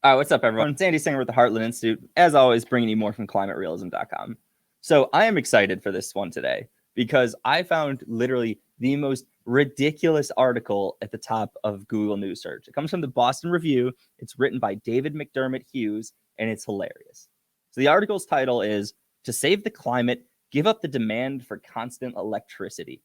All right, what's up, everyone? It's Andy Singer with the Heartland Institute. As always, bringing you more from climaterealism.com. So I am excited for this one today because I found literally the most ridiculous article at the top of Google News search. It comes from the Boston Review. It's written by David McDermott Hughes, and it's hilarious. So the article's title is, "To Save the Climate, Give Up the Demand for Constant Electricity."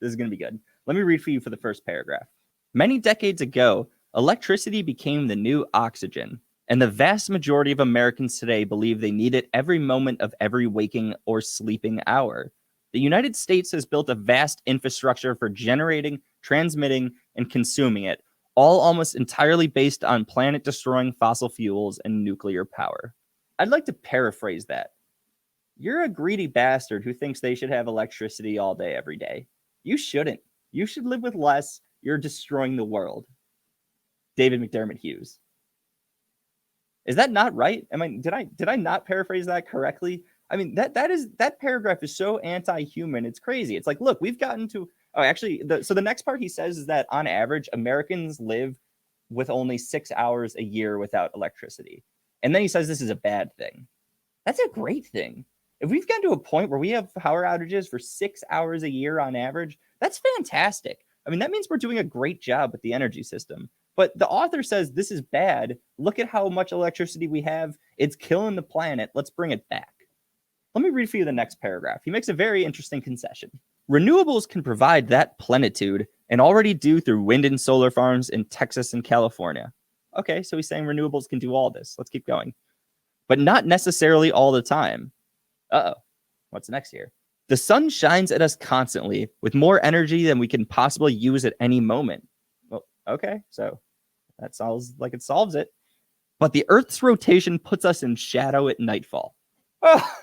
This is going to be good. Let me read for you for the first paragraph. Many decades ago, electricity became the new oxygen, and the vast majority of Americans today believe they need it every moment of every waking or sleeping hour. The United States has built a vast infrastructure for generating, transmitting, and consuming it, all almost entirely based on planet-destroying fossil fuels and nuclear power. I'd like to paraphrase that. You're a greedy bastard who thinks they should have electricity all day, every day. You shouldn't. You should live with less. You're destroying the world. David McDermott Hughes. Is that not right? Did I not paraphrase that correctly? I mean, that paragraph is so anti-human. It's crazy. It's like, look, we've gotten to the next part he says is that on average, Americans live with only 6 hours a year without electricity. And then he says this is a bad thing. That's a great thing. If we've gotten to a point where we have power outages for 6 hours a year on average, that's fantastic. I mean, that means we're doing a great job with the energy system. But the author says this is bad. Look at how much electricity we have. It's killing the planet. Let's bring it back. Let me read for you the next paragraph. He makes a very interesting concession. Renewables can provide that plenitude and already do through wind and solar farms in Texas and California. Okay, so he's saying renewables can do all this. Let's keep going. But not necessarily all the time. Uh-oh. What's next here? The sun shines at us constantly with more energy than we can possibly use at any moment. Well, okay, so that sounds like it solves it. But the Earth's rotation puts us in shadow at nightfall. Oh,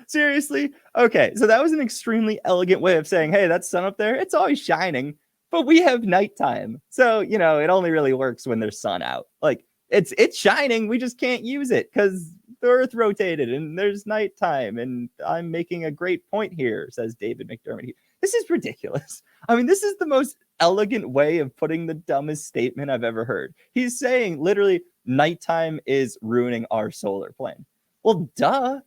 seriously? Okay, so that was an extremely elegant way of saying, hey, that sun up there, it's always shining, but we have nighttime. So, it only really works when there's sun out. Like, it's shining, we just can't use it because the Earth rotated and there's nighttime. And I'm making a great point here, says David McDermott. This is ridiculous. I mean, this is the most elegant way of putting the dumbest statement I've ever heard. He's saying literally nighttime is ruining our solar plan. Well, duh.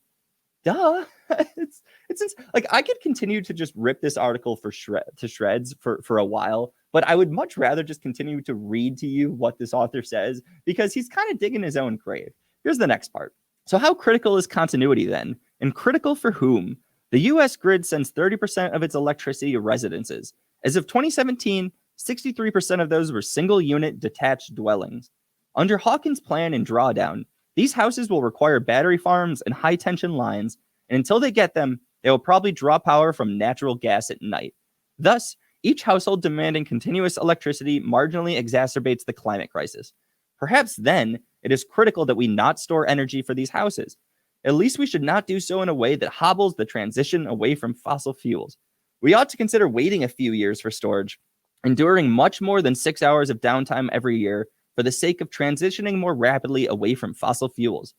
it's like I could continue to just rip this article to shreds for a while, but I would much rather just continue to read to you what this author says because he's kind of digging his own grave. Here's the next part. So how critical is continuity then? And critical for whom? The U.S. grid sends 30% of its electricity to residences. As of 2017, 63% of those were single-unit detached dwellings. Under Hawkins' plan and drawdown, these houses will require battery farms and high-tension lines, and until they get them, they will probably draw power from natural gas at night. Thus, each household demanding continuous electricity marginally exacerbates the climate crisis. Perhaps then, it is critical that we not store energy for these houses. At least we should not do so in a way that hobbles the transition away from fossil fuels. We ought to consider waiting a few years for storage, enduring much more than 6 hours of downtime every year for the sake of transitioning more rapidly away from fossil fuels.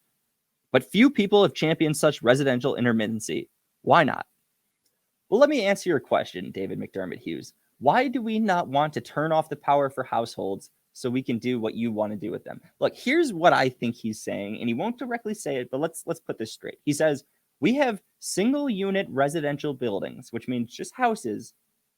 But few people have championed such residential intermittency. Why not? Well, let me answer your question, David McDermott Hughes. Why do we not want to turn off the power for households so we can do what you want to do with them? Look, here's what I think he's saying, and he won't directly say it, but let's put this straight. He says, we have single unit residential buildings, which means just houses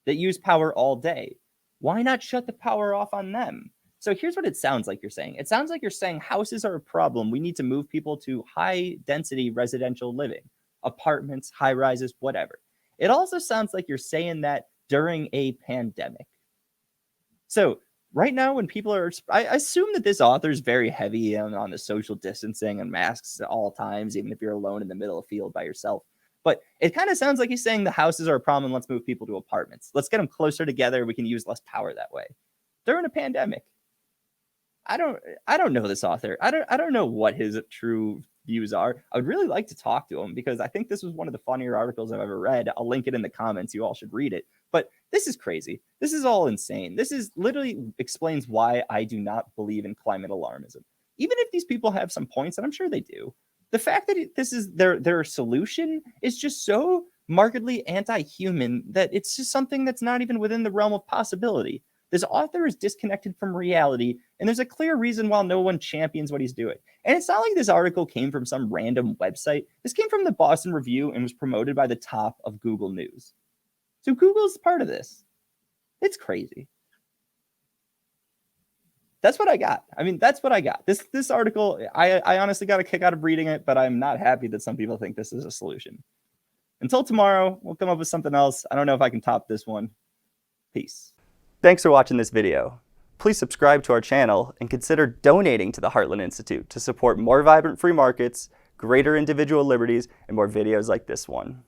that use power all day. Why not shut the power off on them? So here's what it sounds like you're saying. It sounds like you're saying houses are a problem. We need to move people to high density residential living, apartments, high rises, whatever. It also sounds like you're saying that during a pandemic. So right now, when people are, I assume that this author is very heavy on the social distancing and masks at all times, even if you're alone in the middle of a field by yourself. But it kind of sounds like he's saying the houses are a problem. Let's move people to apartments. Let's get them closer together. We can use less power that way. During a pandemic. I don't know this author. I don't know what his true views are. I would really like to talk to him because I think this was one of the funnier articles I've ever read. I'll link it in the comments. You all should read it. But this is crazy. This is all insane. This is literally explains why I do not believe in climate alarmism. Even if these people have some points, and I'm sure they do, the fact that this is their solution is just so markedly anti-human that it's just something that's not even within the realm of possibility. This author is disconnected from reality, and there's a clear reason why no one champions what he's doing. And it's not like this article came from some random website. This came from the Boston Review and was promoted by the top of Google News. So Google's part of this. It's crazy. That's what I got. I mean, that's what I got. This article, I honestly got a kick out of reading it, but I'm not happy that some people think this is a solution. Until tomorrow, we'll come up with something else. I don't know if I can top this one. Peace. Thanks for watching this video. Please subscribe to our channel and consider donating to the Heartland Institute to support more vibrant free markets, greater individual liberties, and more videos like this one.